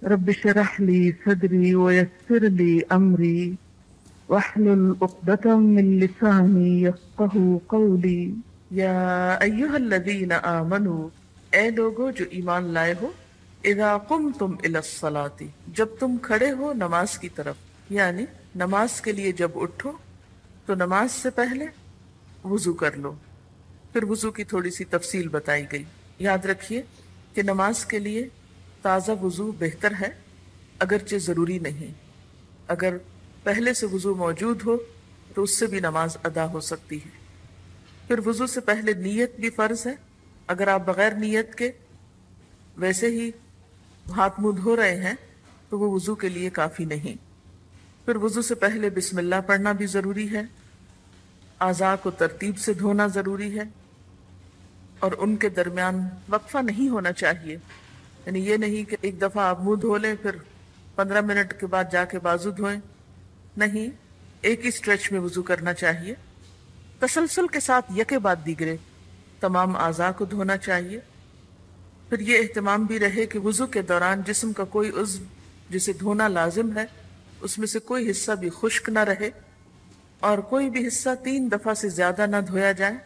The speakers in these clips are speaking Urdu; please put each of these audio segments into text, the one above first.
رب اشرح لي صدري ويسر لي أمري واحلل عقدة من لساني يفقهوا قولي یا ایہا الذین آمنوا، اے لوگو جو ایمان لائے ہو، اذا قمتم الی الصلاۃ، جب تم کھڑے ہو نماز کی طرف، یعنی نماز کے لیے جب اٹھو تو نماز سے پہلے وضو کر لو۔ پھر وضو کی تھوڑی سی تفصیل بتائی گئی۔ یاد رکھیے کہ نماز کے لیے تازہ وضو بہتر ہے، اگرچہ ضروری نہیں۔ اگر پہلے سے وضو موجود ہو تو اس سے بھی نماز ادا ہو سکتی ہے۔ پھر وضو سے پہلے نیت بھی فرض ہے۔ اگر آپ بغیر نیت کے ویسے ہی ہاتھ منہ دھو رہے ہیں تو وہ وضو کے لیے کافی نہیں۔ پھر وضو سے پہلے بسم اللہ پڑھنا بھی ضروری ہے۔ اعضاء کو ترتیب سے دھونا ضروری ہے، اور ان کے درمیان وقفہ نہیں ہونا چاہیے۔ یعنی یہ نہیں کہ ایک دفعہ آپ منہ دھو لیں پھر 15 منٹ کے بعد جا کے بازو دھوئیں، نہیں، ایک ہی اسٹریچ میں وضو کرنا چاہیے۔ تسلسل کے ساتھ یکے بعد دیگرے تمام اعضاء کو دھونا چاہیے۔ پھر یہ اہتمام بھی رہے کہ وضو کے دوران جسم کا کوئی عضو جسے دھونا لازم ہے اس میں سے کوئی حصہ بھی خشک نہ رہے، اور کوئی بھی حصہ 3 دفعہ سے زیادہ نہ دھویا جائے،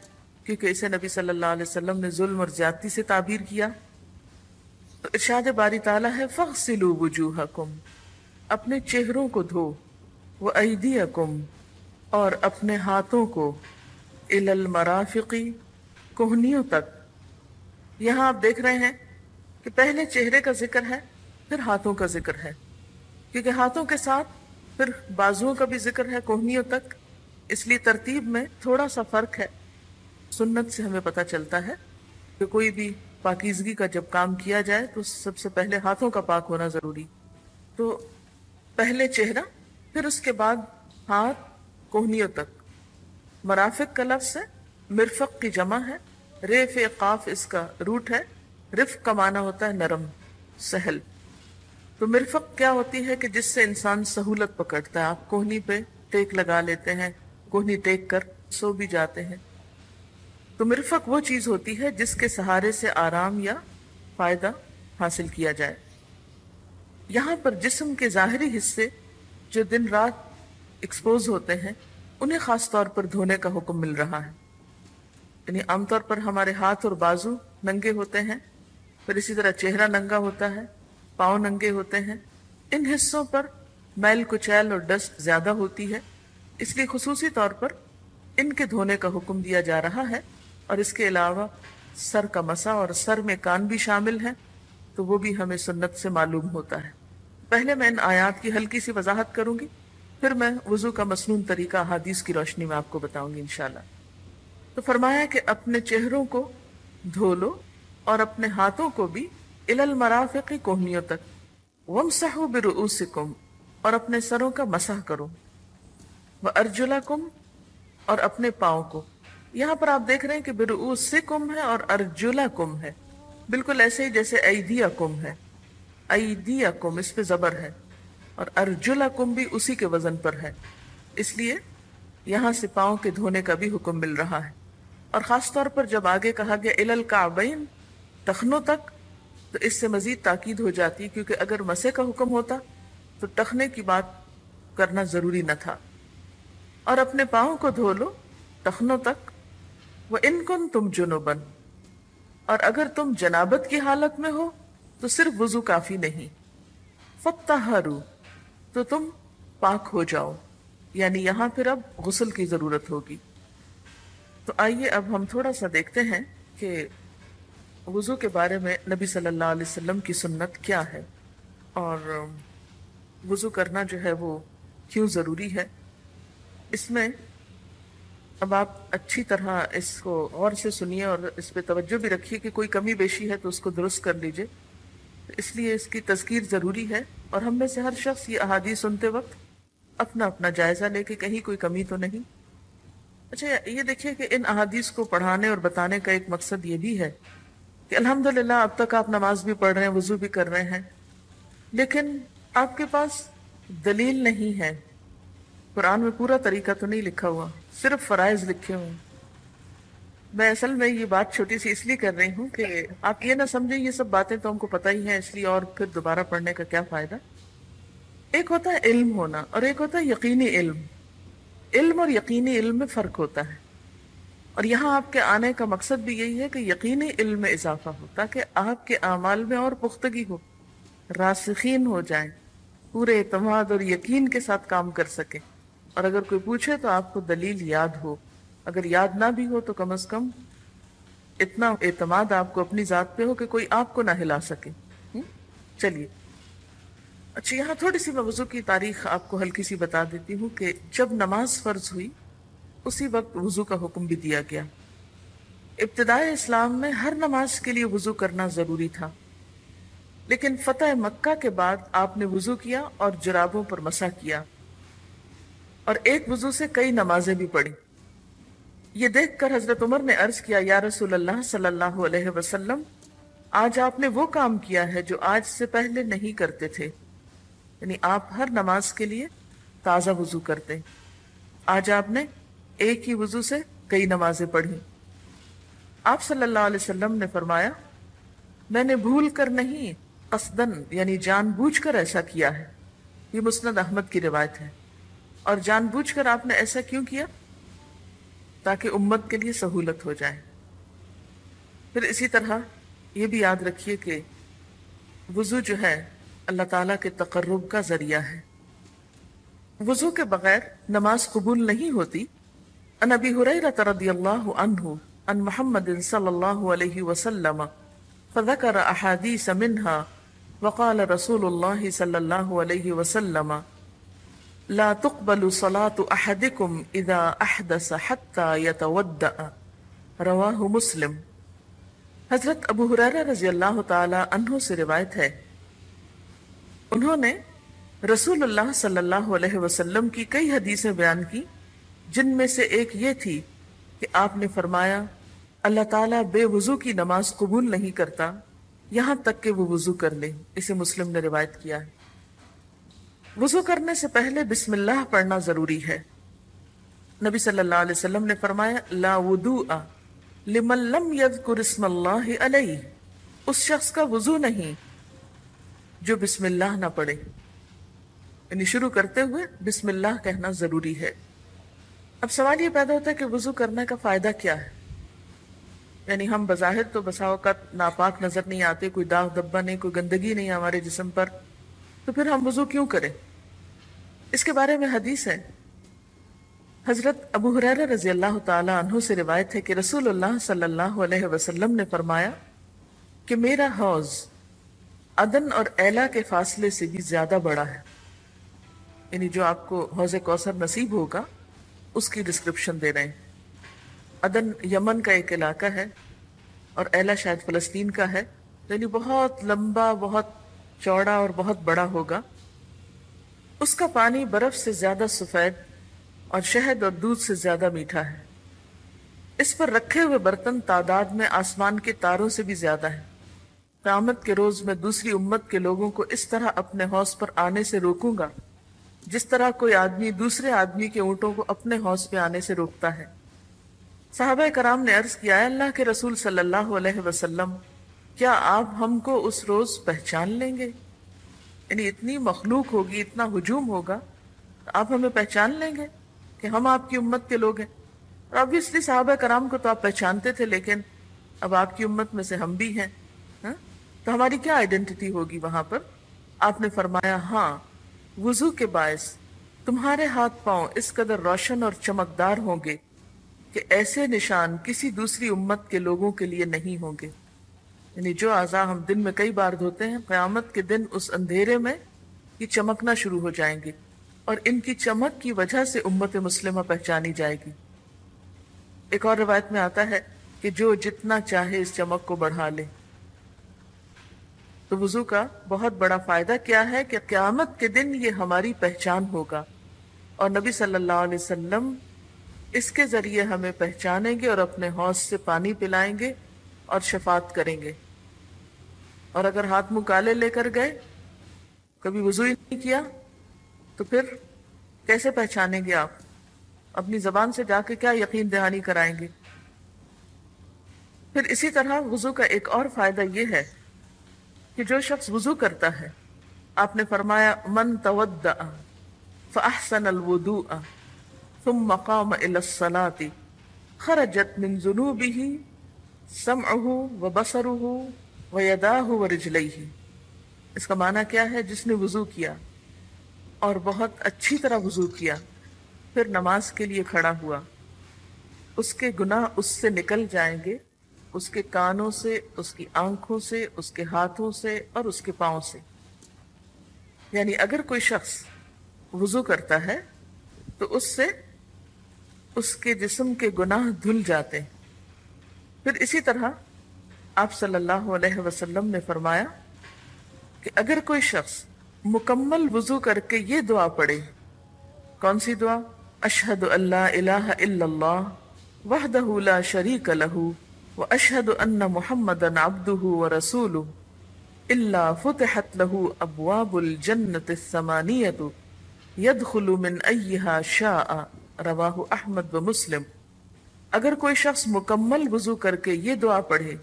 کیونکہ اسے نبی صلی اللہ علیہ وسلم نے ظلم اور زیادتی سے تعبیر کیا۔ تو ارشاد باری تعالیٰ ہے فَاغْسِلُوا وُجُوهَكُمْ، اپنے چہروں کو دھو، وَأَيْدِيَكُمْ، اور اپنے ہاتھوں کو، إِلَى الْمَرَافِقِ، کوہنیوں تک۔ یہاں آپ دیکھ رہے ہیں کہ پہلے چہرے کا ذکر ہے پھر ہاتھوں کا ذکر ہے، کیونکہ ہاتھوں کے ساتھ پھر بازوؤں کا بھی ذکر ہے کوہنیوں تک، اس لیے ترتیب میں تھوڑا سا فرق ہے۔ سنت سے ہمیں پتہ چلتا ہے کہ کوئی بھی پاکیزگی کا جب کام کیا جائے تو سب سے پہلے ہاتھوں کا پاک ہونا ضروری۔ تو پہلے چہرہ، پھر اس کے بعد ہاتھ کوہنیوں تک۔ مرافق کا لفظ ہے، مرفق کی جمع ہے، ریف قاف اس کا روٹ ہے، رفق کا معنی ہوتا ہے نرم، سہل۔ تو مرفق کیا ہوتی ہے کہ جس سے انسان سہولت پکڑتا ہے۔ آپ کوہنی پہ ٹیک لگا لیتے ہیں، کوہنی ٹیک کر سو بھی جاتے ہیں۔ تو مرفق وہ چیز ہوتی ہے جس کے سہارے سے آرام یا فائدہ حاصل کیا جائے۔ یہاں پر جسم کے ظاہری حصے جو دن رات ایکسپوز ہوتے ہیں انہیں خاص طور پر دھونے کا حکم مل رہا ہے۔ یعنی عام طور پر ہمارے ہاتھ اور بازو ننگے ہوتے ہیں، پھر اسی طرح چہرہ ننگا ہوتا ہے، پاؤں ننگے ہوتے ہیں۔ ان حصوں پر میل کچیل اور ڈسٹ زیادہ ہوتی ہے، اس لیے خصوصی طور پر ان کے دھونے کا حکم دیا جا رہا ہے۔ اور اس کے علاوہ سر کا مسح اور سر میں کان بھی شامل ہیں، تو وہ بھی ہمیں سنت سے معلوم ہوتا ہے۔ پہلے میں ان آیات کی ہلکی سی وضاحت کروں گی، پھر میں وضو کا مسنون طریقہ احادیث کی روشنی میں آپ کو بتاؤں گی انشاءاللہ۔ تو فرمایا کہ اپنے چہروں کو دھو لو اور اپنے ہاتھوں کو بھی الی المرافق، کوہنیوں تک، وامسحوا برؤوسکم، اور اپنے سروں کا مسح کرو، وارجلکم، اور اپنے پاؤں کو۔ یہاں پر آپ دیکھ رہے ہیں کہ برؤوسکم ہے اور ارجلکم ہے، بالکل ایسے ہی جیسے ایدیکم ہے۔ ایدیکم اس پہ زبر ہے، اور ارجلکم بھی اسی کے وزن پر ہے، اس لیے یہاں سے پاؤں کے دھونے کا بھی حکم مل رہا ہے۔ اور خاص طور پر جب آگے کہا گیا الی الکعبین، ٹخنوں تک، تو اس سے مزید تاکید ہو جاتی، کیونکہ اگر مسح کا حکم ہوتا تو ٹخنے کی بات کرنا ضروری نہ تھا۔ اور اپنے پاؤں کو دھو لو ٹخنوں تک، وَإِن كُنتُمْ جُنُبًا، اور اگر تم جنابت کی حالت میں ہو تو صرف وضو کافی نہیں، فَطَّهَّرُوا، تو تم پاک ہو جاؤ، یعنی یہاں پھر اب غسل کی ضرورت ہوگی۔ تو آئیے اب ہم تھوڑا سا دیکھتے ہیں کہ وضو کے بارے میں نبی صلی اللہ علیہ وسلم کی سنت کیا ہے، اور وضو کرنا جو ہے وہ کیوں ضروری ہے۔ اس میں اب آپ اچھی طرح اس کو غور سے سنیے اور اس پہ توجہ بھی رکھیے کہ کوئی کمی بیشی ہے تو اس کو درست کر لیجئے، اس لیے اس کی تذکیر ضروری ہے۔ اور ہم میں سے ہر شخص یہ احادیث سنتے وقت اپنا اپنا جائزہ لے کے کہیں کوئی کمی تو نہیں۔ اچھا یہ دیکھیے کہ ان احادیث کو پڑھانے اور بتانے کا ایک مقصد یہ بھی ہے کہ الحمدللہ اب تک آپ نماز بھی پڑھ رہے ہیں، وضو بھی کر رہے ہیں، لیکن آپ کے پاس دلیل نہیں ہے۔ قرآن میں پورا طریقہ تو نہیں لکھا ہوا، صرف فرائض لکھے ہوئے ہیں۔ میں اصل میں یہ بات چھوٹی سی اس لیے کر رہی ہوں کہ آپ یہ نہ سمجھیں یہ سب باتیں تو ہم کو پتہ ہی ہیں اس لیے اور پھر دوبارہ پڑھنے کا کیا فائدہ. ایک ہوتا ہے علم ہونا اور ایک ہوتا ہے یقینی علم. علم اور یقینی علم میں فرق ہوتا ہے، اور یہاں آپ کے آنے کا مقصد بھی یہی ہے کہ یقینی علم میں اضافہ ہو تاکہ آپ کے اعمال میں اور پختگی ہو، راسخین ہو جائیں، پورے اعتماد اور یقین کے ساتھ کام کر سکیں. اور اگر کوئی پوچھے تو آپ کو دلیل یاد ہو، اگر یاد نہ بھی ہو تو کم از کم اتنا اعتماد آپ کو اپنی ذات پہ ہو کہ کوئی آپ کو نہ ہلا سکے. چلیے اچھا، یہاں تھوڑی سی میں وضو کی تاریخ آپ کو ہلکی سی بتا دیتی ہوں کہ جب نماز فرض ہوئی اسی وقت وضو کا حکم بھی دیا گیا. ابتدائے اسلام میں ہر نماز کے لیے وضو کرنا ضروری تھا، لیکن فتح مکہ کے بعد آپ نے وضو کیا اور جرابوں پر مسح کیا اور ایک وضو سے کئی نمازیں بھی پڑھی. یہ دیکھ کر حضرت عمر نے عرض کیا، یا رسول اللہ صلی اللہ علیہ وسلم، آج آپ نے وہ کام کیا ہے جو آج سے پہلے نہیں کرتے تھے. یعنی آپ ہر نماز کے لیے تازہ وضو کرتے ہیں، آج آپ نے ایک ہی وضو سے کئی نمازیں پڑھی. آپ صلی اللہ علیہ وسلم نے فرمایا، میں نے بھول کر نہیں، قصدن یعنی جان بوجھ کر ایسا کیا ہے. یہ مسند احمد کی روایت ہے. اور جان بوجھ کر آپ نے ایسا کیوں کیا؟ تاکہ امت کے لیے سہولت ہو جائے. پھر اسی طرح یہ بھی یاد رکھیے کہ وضو جو ہے اللہ تعالیٰ کے تقرب کا ذریعہ ہے. وضو کے بغیر نماز قبول نہیں ہوتی. عن ابی ہریرہ رضی اللہ عنہ عن محمد صلی اللہ علیہ وسلم فذکر احادیث منها وقال رسول اللہ صلی اللہ علیہ وسلم لا تقبل صلاة احدکم اذا احدث حتى يتودع. رواہ مسلم. حضرت ابو ہریرہ رضی اللہ تعالی عنہ سے روایت ہے، انہوں نے رسول اللہ صلی اللہ علیہ وسلم کی کئی حدیثیں بیان کی، جن میں سے ایک یہ تھی کہ آپ نے فرمایا اللہ تعالیٰ بے وضو کی نماز قبول نہیں کرتا یہاں تک کہ وہ وضو کر لے. اسے مسلم نے روایت کیا ہے. وضو کرنے سے پہلے بسم اللہ پڑھنا ضروری ہے. نبی صلی اللہ علیہ وسلم نے فرمایا لا وضوء لمن لم یذکر اسم اللہ علیہ. اس شخص کا وضو نہیں جو بسم اللہ نہ پڑھے. یعنی شروع کرتے ہوئے بسم اللہ کہنا ضروری ہے. اب سوال یہ پیدا ہوتا ہے کہ وضو کرنے کا فائدہ کیا ہے؟ یعنی ہم بظاہر تو بسا اوقات ناپاک نظر نہیں آتے، کوئی داغ دبا نہیں، کوئی گندگی نہیں ہمارے جسم پر، تو پھر ہم وضو کیوں کریں؟ اس کے بارے میں حدیث ہے. حضرت ابو ہریرہ رضی اللہ تعالی عنہ سے روایت ہے کہ رسول اللہ صلی اللہ علیہ وسلم نے فرمایا کہ میرا حوض عدن اور ایلا کے فاصلے سے بھی زیادہ بڑا ہے. یعنی جو آپ کو حوض کوثر نصیب ہوگا اس کی ڈسکرپشن دے رہے ہیں. عدن یمن کا ایک علاقہ ہے اور ایلا شاید فلسطین کا ہے، یعنی بہت لمبا، بہت چوڑا اور بہت بڑا ہوگا. اس کا پانی برف سے زیادہ سفید اور شہد اور دودھ سے زیادہ میٹھا ہے. اس پر رکھے ہوئے برتن تعداد میں آسمان کے تاروں سے بھی زیادہ ہے. قیامت کے روز میں دوسری امت کے لوگوں کو اس طرح اپنے حوض پر آنے سے روکوں گا جس طرح کوئی آدمی دوسرے آدمی کے اونٹوں کو اپنے حوض پہ آنے سے روکتا ہے. صحابہ کرام نے عرض کیا، اللہ کے رسول صلی اللہ علیہ وسلم، کیا آپ ہم کو اس روز پہچان لیں گے؟ یعنی اتنی مخلوق ہوگی، اتنا ہجوم ہوگا، آپ ہمیں پہچان لیں گے کہ ہم آپ کی امت کے لوگ ہیں؟ اور obviously صحابہ کرام کو تو آپ پہچانتے تھے، لیکن اب آپ کی امت میں سے ہم بھی ہیں، تو ہماری کیا آئیڈینٹی ہوگی وہاں پر؟ آپ نے فرمایا، ہاں، وضو کے باعث تمہارے ہاتھ پاؤں اس قدر روشن اور چمکدار ہوں گے کہ ایسے نشان کسی دوسری امت کے لوگوں کے لیے نہیں ہوں گے. یعنی جو اعضاء ہم دن میں کئی بار دھوتے ہیں، قیامت کے دن اس اندھیرے میں یہ چمکنا شروع ہو جائیں گے، اور ان کی چمک کی وجہ سے امت مسلمہ پہچانی جائے گی. ایک اور روایت میں آتا ہے کہ جو جتنا چاہے اس چمک کو بڑھا لے. تو وضو کا بہت بڑا فائدہ کیا ہے کہ قیامت کے دن یہ ہماری پہچان ہوگا، اور نبی صلی اللہ علیہ وسلم اس کے ذریعے ہمیں پہچانیں گے اور اپنے حوض سے پانی پلائیں گے اور شفاعت کریں گے. اور اگر ہاتھ منہ کالے لے کر گئے، کبھی وضو ہی نہیں کیا، تو پھر کیسے پہچانیں گے آپ؟ اپنی زبان سے جا کے کیا یقین دہانی کرائیں گے؟ پھر اسی طرح وضو کا ایک اور فائدہ یہ ہے کہ جو شخص وضو کرتا ہے، آپ نے فرمایا من تودع فاحسن الوضوء ثم قام الى الصلاة خرجت من ذنوبه سمعه وبصره ويداه ورجليه۔ اس کا معنی کیا ہے؟ جس نے وضو کیا اور بہت اچھی طرح وضو کیا، پھر نماز کے لیے کھڑا ہوا، اس کے گناہ اس سے نکل جائیں گے، اس کے کانوں سے، اس کی آنکھوں سے، اس کے ہاتھوں سے اور اس کے پاؤں سے۔ یعنی اگر کوئی شخص وضو کرتا ہے تو اس سے اس کے جسم کے گناہ دھل جاتے ہیں۔ پھر اسی طرح آپ صلی اللہ علیہ وسلم نے فرمایا کہ اگر کوئی شخص مکمل وضو کر کے یہ دعا پڑھے، کون سی دعا؟ اشہد ان لا الہ الا اللہ وحدہ لا شریک لہ واشہد ان محمدا عبدہ ورسولہ الا فتحت لہ ابواب الجنۃ الثمانیۃ یدخل من ایہا شاء، رواہ احمد و مسلم۔ اگر کوئی شخص مکمل وضو کر کے یہ دعا پڑھے،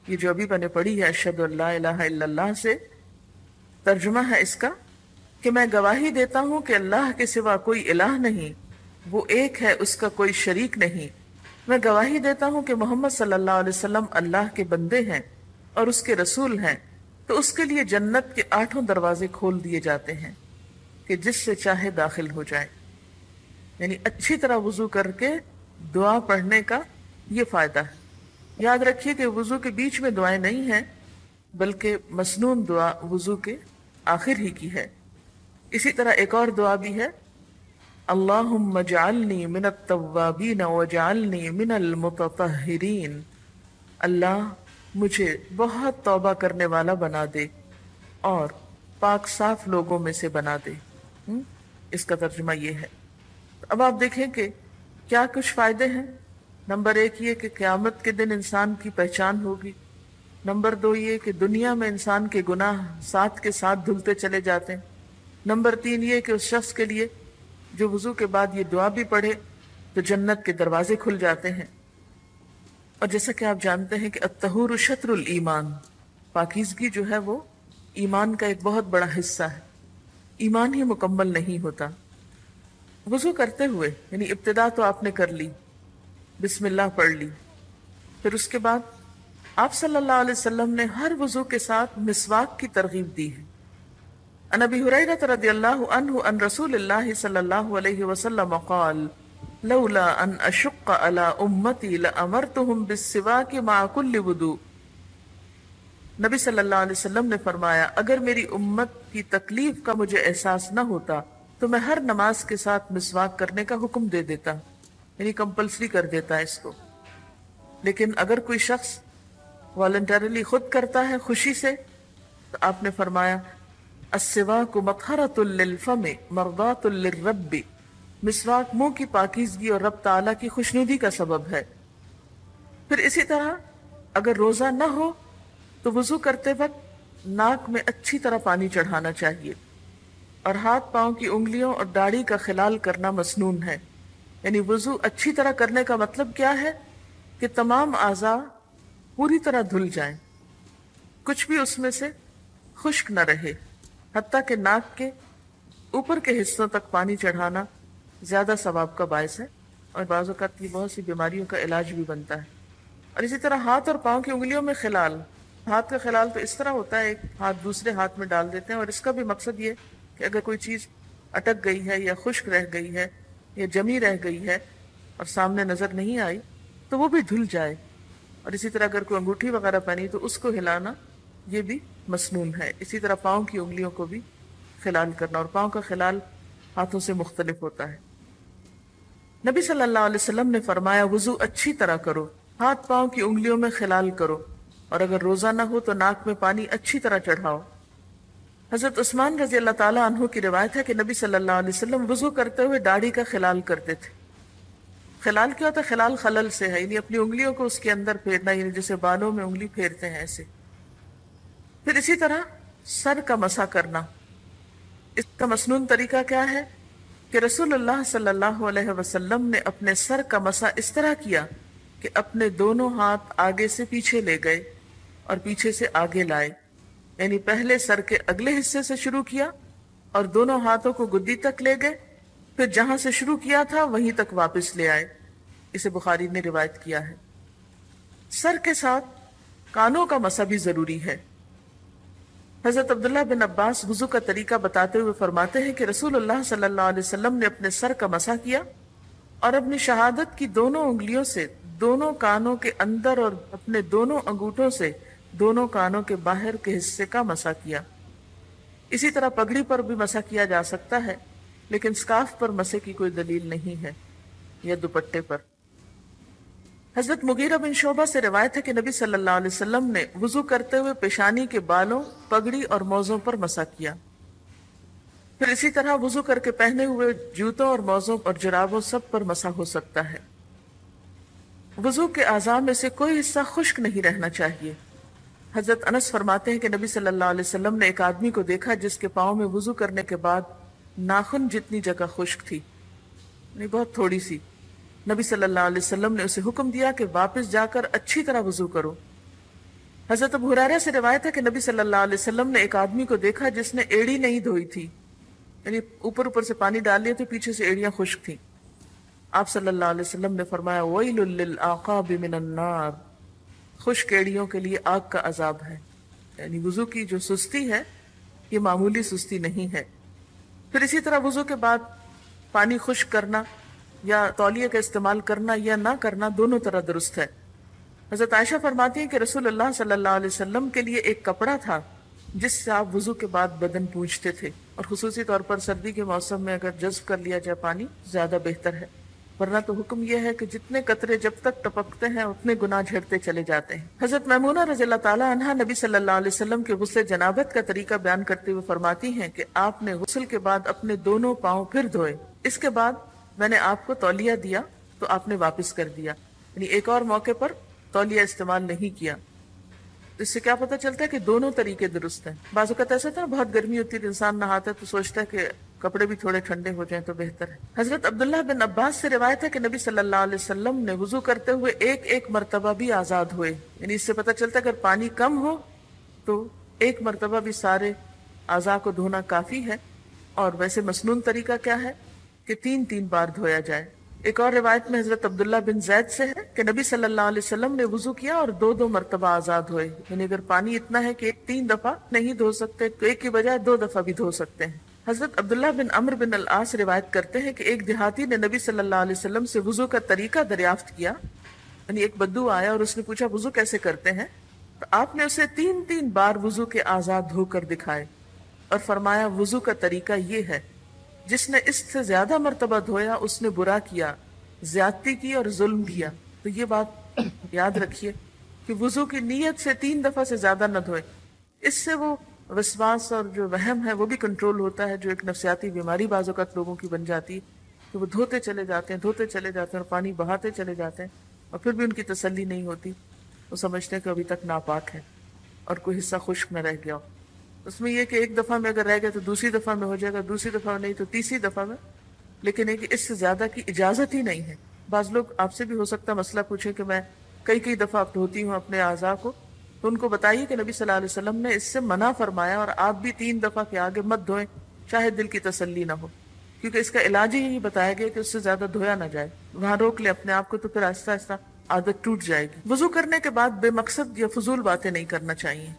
یہ جو ابھی میں نے پڑھی ہے اشہد ان لا الہ الا اللہ سے، ترجمہ ہے اس کا کہ میں گواہی دیتا ہوں کہ اللہ کے سوا کوئی الہ نہیں، وہ ایک ہے، اس کا کوئی شریک نہیں۔ میں گواہی دیتا ہوں کہ محمد صلی اللہ علیہ وسلم اللہ کے بندے ہیں اور اس کے رسول ہیں، تو اس کے لیے جنت کے 8 دروازے کھول دیے جاتے ہیں کہ جس سے چاہے داخل ہو جائے۔ یعنی اچھی طرح وضو کر کے دعا پڑھنے کا یہ فائدہ ہے۔ یاد رکھیے کہ وضو کے بیچ میں دعائیں نہیں ہیں، بلکہ مسنون دعا وضو کے آخر ہی کی ہے۔ اسی طرح ایک اور دعا بھی ہے، اللہم اجعلنی من التوابین واجعلنی من المتطہرین، اللہ مجھے بہت توبہ کرنے والا بنا دے اور پاک صاف لوگوں میں سے بنا دے۔ اس کا ترجمہ یہ ہے۔ اب آپ دیکھیں کہ کیا کچھ فائدے ہیں۔ نمبر 1 یہ کہ قیامت کے دن انسان کی پہچان ہوگی۔ نمبر 2 یہ کہ دنیا میں انسان کے گناہ ساتھ کے ساتھ دھلتے چلے جاتے ہیں۔ نمبر 3 یہ کہ اس شخص کے لیے جو وضو کے بعد یہ دعا بھی پڑھے تو جنت کے دروازے کھل جاتے ہیں۔ اور جیسا کہ آپ جانتے ہیں کہ الطہور شطر الایمان، پاکیزگی جو ہے وہ ایمان کا ایک بہت بڑا حصہ ہے۔ ایمان ہی مکمل نہیں ہوتا۔ وضو کرتے ہوئے یعنی ابتدا تو آپ نے کر لی، بسم اللہ پڑھ لی، پھر اس کے بعد آپ صلی اللہ علیہ وسلم نے ہر وضو کے ساتھ مسواک کی ترغیب دی ہے۔ عن ابی ہریرہ رضی اللہ عنہ عن رسول اللہ صلی اللہ علیہ وسلم قال لولا ان اشق علی امتی لامرتهم بالسواک مع کل وضوء۔ نبی صلی اللہ علیہ وسلم نے فرمایا اگر میری امت کی تکلیف کا مجھے احساس نہ ہوتا تو میں ہر نماز کے ساتھ مسواک کرنے کا حکم دے دیتا، یعنی کمپلسری کر دیتا ہے اس کو۔ لیکن اگر کوئی شخص والنٹریلی خود کرتا ہے خوشی سے تو آپ نے فرمایا السواک مطہرۃ للفم مرضات للرب، مسواک منہ کی پاکیزگی اور رب تعالیٰ کی خوشنودی کا سبب ہے۔ پھر اسی طرح اگر روزہ نہ ہو تو وضو کرتے وقت ناک میں اچھی طرح پانی چڑھانا چاہیے، اور ہاتھ پاؤں کی انگلیوں اور داڑھی کا خلال کرنا مسنون ہے۔ یعنی وضو اچھی طرح کرنے کا مطلب کیا ہے کہ تمام اعضاء پوری طرح دھل جائیں، کچھ بھی اس میں سے خشک نہ رہے، حتیٰ کہ ناک کے اوپر کے حصوں تک پانی چڑھانا زیادہ ثواب کا باعث ہے، اور بعض اوقات یہ بہت سی بیماریوں کا علاج بھی بنتا ہے۔ اور اسی طرح ہاتھ اور پاؤں کی انگلیوں میں خلال، ہاتھ کا خلال تو اس طرح ہوتا ہے ایک ہاتھ دوسرے ہاتھ میں ڈال دیتے ہیں، اور اس کا بھی مقصد یہ کہ اگر کوئی چیز اٹک گئی ہے یا خشک رہ گئی ہے یا جمی رہ گئی ہے اور سامنے نظر نہیں آئی تو وہ بھی دھل جائے۔ اور اسی طرح اگر کوئی انگوٹھی وغیرہ پہنی تو اس کو ہلانا یہ بھی مسنون ہے۔ اسی طرح پاؤں کی انگلیوں کو بھی خلال کرنا، اور پاؤں کا خلال ہاتھوں سے مختلف ہوتا ہے۔ نبی صلی اللہ علیہ وسلم نے فرمایا وضو اچھی طرح کرو، ہاتھ پاؤں کی انگلیوں میں خلال کرو، اور اگر روزہ نہ ہو تو ناک میں پانی اچھی طرح چڑھاؤ۔ حضرت عثمان رضی اللہ تعالیٰ عنہ کی روایت ہے کہ نبی صلی اللہ علیہ وسلم وضو کرتے ہوئے داڑھی کا خلال کرتے تھے۔ خلال کیا ہوتا ہے؟ خلال خلل سے ہے، یعنی اپنی انگلیوں کو اس کے اندر پھیرنا، یعنی جیسے بالوں میں انگلی پھیرتے ہیں ایسے۔ پھر اسی طرح سر کا مسح کرنا، اس کا مسنون طریقہ کیا ہے کہ رسول اللہ صلی اللہ علیہ وسلم نے اپنے سر کا مسح اس طرح کیا کہ اپنے دونوں ہاتھ آگے سے پیچھے لے گئے اور پیچھے سے آگے لائے، یعنی پہلے سر کے اگلے حصے سے شروع کیا اور دونوں ہاتھوں کو گدی تک لے گئے، پھر جہاں سے شروع کیا تھا وہیں تک واپس لے آئے۔ اسے بخاری نے روایت کیا ہے۔ سر کے ساتھ کانوں کا مسح بھی ضروری ہے۔ حضرت عبداللہ بن عباس وضو کا طریقہ بتاتے ہوئے فرماتے ہیں کہ رسول اللہ صلی اللہ علیہ وسلم نے اپنے سر کا مسح کیا اور اپنی شہادت کی دونوں انگلیوں سے دونوں کانوں کے اندر اور اپنے دونوں انگوٹھوں سے دونوں کانوں کے باہر کے حصے کا مسح کیا۔ اسی طرح پگڑی پر بھی مسح کیا جا سکتا ہے، لیکن سکارف پر مسح کی کوئی دلیل نہیں ہے یا دوپٹے پر۔ حضرت مغیرہ بن شعبہ سے روایت ہے کہ نبی صلی اللہ علیہ وسلم نے وضو کرتے ہوئے پیشانی کے بالوں، پگڑی اور موزوں پر مسح کیا۔ پھر اسی طرح وضو کر کے پہنے ہوئے جوتوں اور موزوں اور جرابوں سب پر مسح ہو سکتا ہے۔ وضو کے اعضاء میں سے کوئی حصہ خشک نہیں رہنا چاہیے۔ حضرت انس فرماتے ہیں کہ نبی صلی اللہ علیہ وسلم نے ایک آدمی کو دیکھا جس کے پاؤں میں وضو کرنے کے بعد ناخن جتنی جگہ خشک تھی، یعنی بہت تھوڑی سی۔ نبی صلی اللہ علیہ وسلم نے اسے حکم دیا کہ واپس جا کر اچھی طرح وضو کرو۔ حضرت ابو ہریرہ سے روایت ہے کہ نبی صلی اللہ علیہ وسلم نے ایک آدمی کو دیکھا جس نے ایڑی نہیں دھوئی تھی، یعنی اوپر سے پانی ڈال لیا تو پیچھے سے ایڑیاں خشک تھیں۔ آپ صلی اللہ علیہ وسلم نے فرمایا وَيْلٌ لِّلْأَعْقَابِ مِنَ النَّارِ، خشک ایڑیوں کے لیے آگ کا عذاب ہے۔ یعنی وضو کی جو سستی ہے یہ معمولی سستی نہیں ہے۔ پھر اسی طرح وضو کے بعد پانی خشک کرنا یا تولیے کا استعمال کرنا یا نہ کرنا دونوں طرح درست ہے۔ حضرت عائشہ فرماتی ہیں کہ رسول اللہ صلی اللہ علیہ وسلم کے لیے ایک کپڑا تھا جس سے آپ وضو کے بعد بدن پونچھتے تھے، اور خصوصی طور پر سردی کے موسم میں اگر جذب کر لیا جائے پانی زیادہ بہتر ہے، ورنہ تو حکم یہ ہے کہ جتنے قطرے جب تک ٹپکتے ہیں اتنے گناہ جھڑتے چلے جاتے ہیں۔ حضرت میمونہ رضی اللہ تعالیٰ عنہا نبی صلی اللہ علیہ وسلم کے غسل جنابت کا طریقہ بیان کرتے ہوئے فرماتی ہیں کہ آپ نے غسل کے بعد اپنے دونوں پاؤں پھر دھوئے، اس کے بعد میں نے آپ کو تولیہ دیا تو آپ نے واپس کر دیا، یعنی ایک اور موقع پر تولیہ استعمال نہیں کیا۔ اس سے کیا پتہ چلتا ہے کہ دونوں طریقے درست ہیں۔ بعض اوقات ایسا تھا بہت گرمی ہوتی ہے انسان نہاتا ہے تو سوچتا ہے کہ کپڑے بھی تھوڑے ٹھنڈے ہو جائیں تو بہتر ہے۔ حضرت عبداللہ بن عباس سے روایت ہے کہ نبی صلی اللہ علیہ وسلم نے وضو کرتے ہوئے ایک ایک مرتبہ بھی آزاد ہوئے، یعنی اس سے پتہ چلتا ہے اگر پانی کم ہو تو ایک مرتبہ بھی سارے اعضاء کو دھونا کافی ہے۔ اور ویسے مسنون طریقہ کیا ہے کہ 3 بار دھویا جائے۔ ایک اور روایت میں حضرت عبداللہ بن زید سے ہے کہ نبی صلی اللہ علیہ وسلم نے وضو کیا اور 2 مرتبہ آزاد ہوئے، یعنی اگر پانی اتنا ہے کہ 3 دفعہ نہیں دھو سکتے تو ایک کی بجائے 2 دفعہ بھی دھو سکتے ہیں۔ حضرت عبداللہ بن عمرو بن العاص روایت کرتے ہیں کہ ایک دیہاتی نے نبی صلی اللہ علیہ وسلم سے وضو کا طریقہ دریافت کیا، یعنی ایک بدو آیا اور اس نے پوچھا وضو کیسے کرتے ہیں، تو آپ نے اسے 3 بار وضو کے آزاد دھو کر دکھائے اور فرمایا وضو کا طریقہ یہ ہے، جس نے اس سے زیادہ مرتبہ دھویا اس نے برا کیا، زیادتی کی اور ظلم کیا۔ تو یہ بات یاد رکھیے کہ وضو کی نیت سے 3 دفعہ سے زیادہ نہ دھوئے، اس سے وہ وسواس اور جو وہم ہے وہ بھی کنٹرول ہوتا ہے، جو ایک نفسیاتی بیماری بعض اوقات لوگوں کی بن جاتی ہے کہ وہ دھوتے چلے جاتے ہیں اور پانی بہاتے چلے جاتے ہیں اور پھر بھی ان کی تسلی نہیں ہوتی، وہ سمجھتے ہیں کہ ابھی تک ناپاک ہے اور کوئی حصہ خشک نہ رہ گیا ہو۔ اس میں یہ کہ ایک دفعہ میں اگر رہ گیا تو دوسری دفعہ میں ہو جائے گا، دوسری دفعہ میں نہیں تو تیسری دفعہ میں، لیکن ایک اس سے زیادہ کی اجازت ہی نہیں ہے۔ بعض لوگ آپ سے بھی ہو سکتا مسئلہ پوچھیں کہ میں کئی دفعہ دھوتی ہوں اپنے اعضاء کو، تو ان کو بتائیے کہ نبی صلی اللہ علیہ وسلم نے اس سے منع فرمایا اور آپ بھی 3 دفعہ کے آگے مت دھوئیں، چاہے دل کی تسلی نہ ہو، کیونکہ اس کا علاج ہی یہی بتایا گیا کہ اس سے زیادہ دھویا نہ جائے۔ وہاں روک لیں اپنے آپ کو تو پھر آہستہ آہستہ عادت ٹوٹ جائے گی۔ وضو کرنے کے بعد بے مقصد یا فضول باتیں نہیں کرنا چاہیے۔